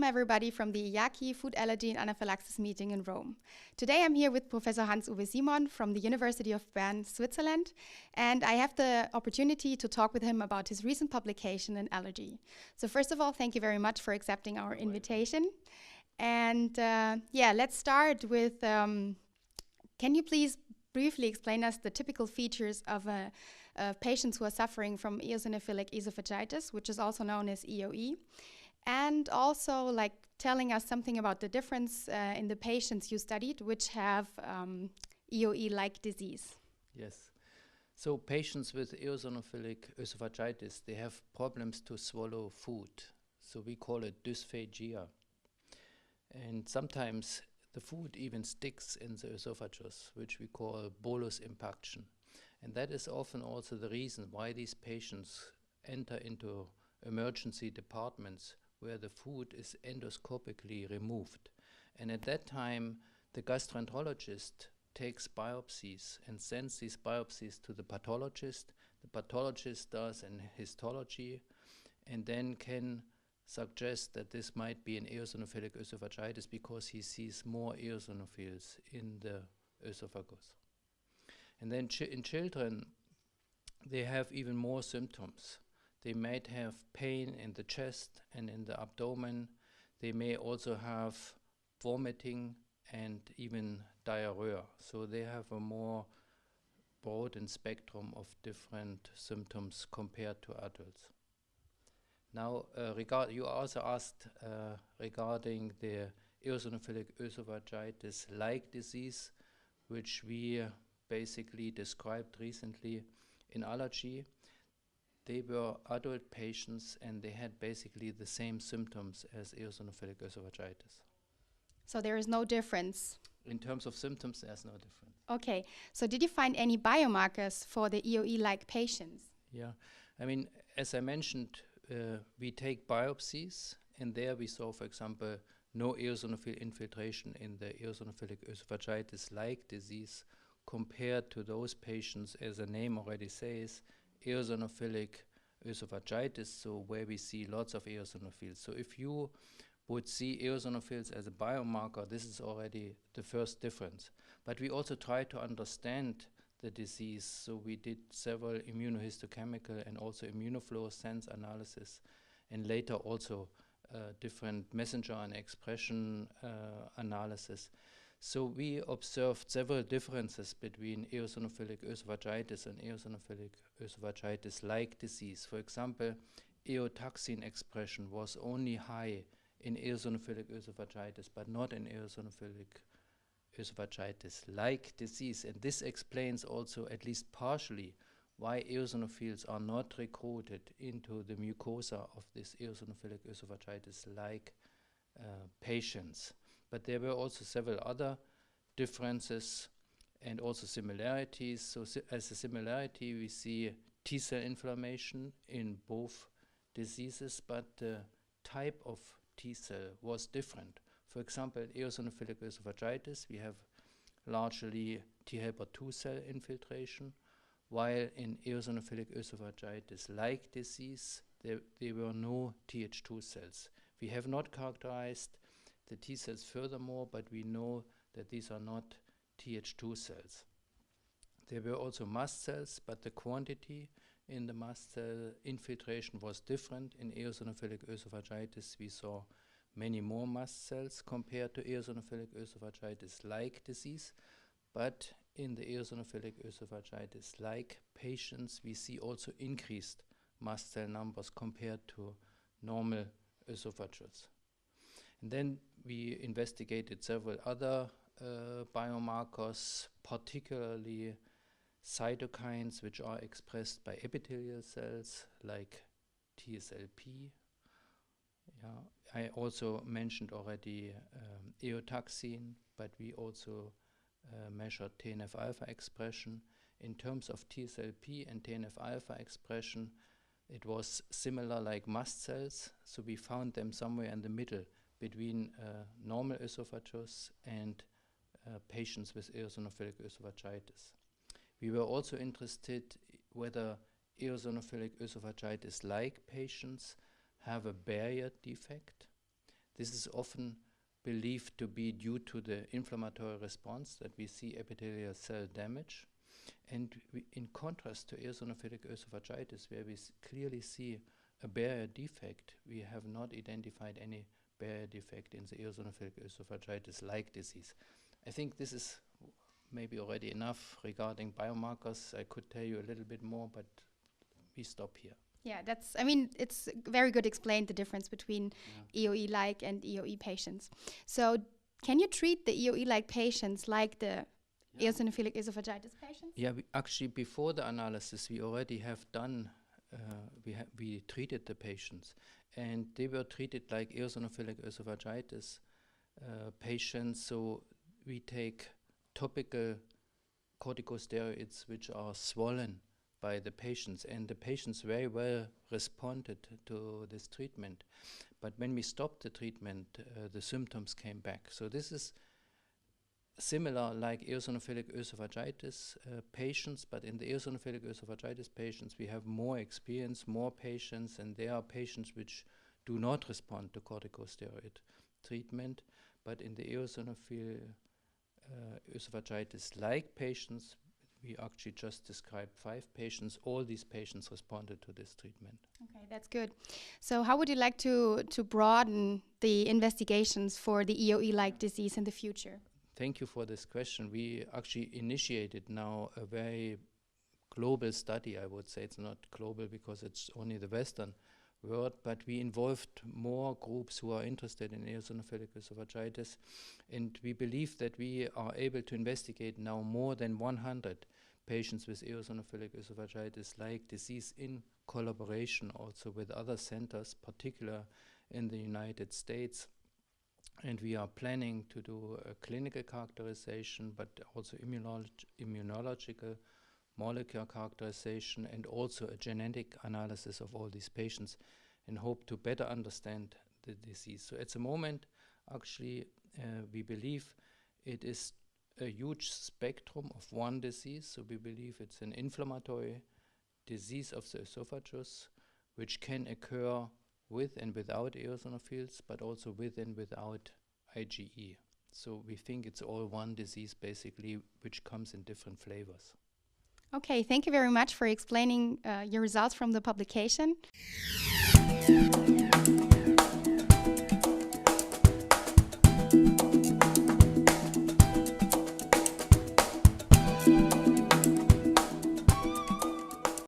everybody from the IACI Food Allergy and Anaphylaxis meeting in Rome. Today I'm here with Professor Hans-Uwe Simon from the University of Bern, Switzerland, and I have the opportunity to talk with him about his recent publication in allergy. So first of all, thank you very much for accepting our invitation. And let's start with, can you please briefly explain us the typical features of patients who are suffering from eosinophilic esophagitis, which is also known as EOE, and also telling us something about the difference in the patients you studied which have EOE-like disease. Yes. So patients with eosinophilic esophagitis, they have problems to swallow food. So we call it dysphagia. And sometimes the food even sticks in the esophagus, which we call bolus impaction. And that is often also the reason why these patients enter into emergency departments where the food is endoscopically removed. And at that time, the gastroenterologist takes biopsies and sends these biopsies to the pathologist. The pathologist does an histology and then can suggest that this might be an eosinophilic esophagitis because he sees more eosinophils in the esophagus. And then in children, they have even more symptoms. They might have pain in the chest and in the abdomen. They may also have vomiting and even diarrhea. So they have a more broadened spectrum of different symptoms compared to adults. Now, you also asked regarding the eosinophilic esophagitis-like disease, which we basically described recently in allergy. They were adult patients and they had basically the same symptoms as eosinophilic esophagitis. So there is no difference? In terms of symptoms, there's no difference. Okay, so did you find any biomarkers for the EOE-like patients? Yeah, I mean, as I mentioned, we take biopsies and there we saw, for example, no eosinophil infiltration in the eosinophilic esophagitis-like disease compared to those patients, as the name already says, eosinophilic esophagitis, so where we see lots of eosinophils. So if you would see eosinophils as a biomarker, this is already the first difference. But we also try to understand the disease, so we did several immunohistochemical and also immunofluorescence analysis, and later also different messenger and expression analysis. So we observed several differences between eosinophilic esophagitis and eosinophilic esophagitis-like disease. For example, eotaxin expression was only high in eosinophilic esophagitis, but not in eosinophilic esophagitis-like disease. And this explains also, at least partially, why eosinophils are not recruited into the mucosa of this eosinophilic esophagitis-like patients. But there were also several other differences and also similarities. So as a similarity, we see T-cell inflammation in both diseases, but the type of T-cell was different. For example, in eosinophilic esophagitis, we have largely T helper 2 cell infiltration, while in eosinophilic esophagitis-like disease, there were no Th2 cells. We have not characterized the T cells furthermore, but we know that these are not Th2 cells. There were also mast cells, but the quantity in the mast cell infiltration was different. In eosinophilic esophagitis, we saw many more mast cells compared to eosinophilic esophagitis-like disease, but in the eosinophilic esophagitis-like patients, we see also increased mast cell numbers compared to normal esophagus. And then we investigated several other biomarkers, particularly cytokines which are expressed by epithelial cells like TSLP. I also mentioned already eotaxin, but we also measured TNF-alpha expression. In terms of TSLP and TNF-alpha expression, it was similar like mast cells, so we found them somewhere in the middle between normal esophagus and patients with eosinophilic esophagitis. We were also interested whether eosinophilic esophagitis-like patients have a barrier defect. This is often believed to be due to the inflammatory response that we see epithelial cell damage. And in contrast to eosinophilic esophagitis, where we clearly see a barrier defect, we have not identified any barrier defect in the eosinophilic esophagitis-like disease. I think this is maybe already enough regarding biomarkers. I could tell you a little bit more, but we stop here. Yeah, it's very good explained the difference between EOE-like and EOE patients. So can you treat the EOE-like patients like the eosinophilic esophagitis patients? Yeah, actually before the analysis we already have done, we treated the patients, and they were treated like eosinophilic esophagitis patients. So we take topical corticosteroids which are swollen by the patients, and the patients very well responded to this treatment. But when we stopped the treatment, the symptoms came back. So this is similar like eosinophilic esophagitis patients, but in the eosinophilic esophagitis patients we have more experience, more patients, and there are patients which do not respond to corticosteroid treatment. But in the eosinophilic esophagitis-like patients, we actually just described 5 patients. All these patients responded to this treatment. Okay, that's good. So how would you like to broaden the investigations for the EOE-like disease in the future? Thank you for this question. We actually initiated now a very global study. I would say it's not global because it's only the Western world, but we involved more groups who are interested in eosinophilic esophagitis, and we believe that we are able to investigate now more than 100 patients with eosinophilic esophagitis-like disease in collaboration also with other centers, particularly in the United States. And we are planning to do a clinical characterization, but also immunological molecular characterization, and also a genetic analysis of all these patients, and hope to better understand the disease. So at the moment, actually, we believe it is a huge spectrum of one disease. So we believe it's an inflammatory disease of the esophagus, which can occur with and without eosinophils, but also with and without IgE. So we think it's all one disease basically, which comes in different flavors. Okay, thank you very much for explaining your results from the publication.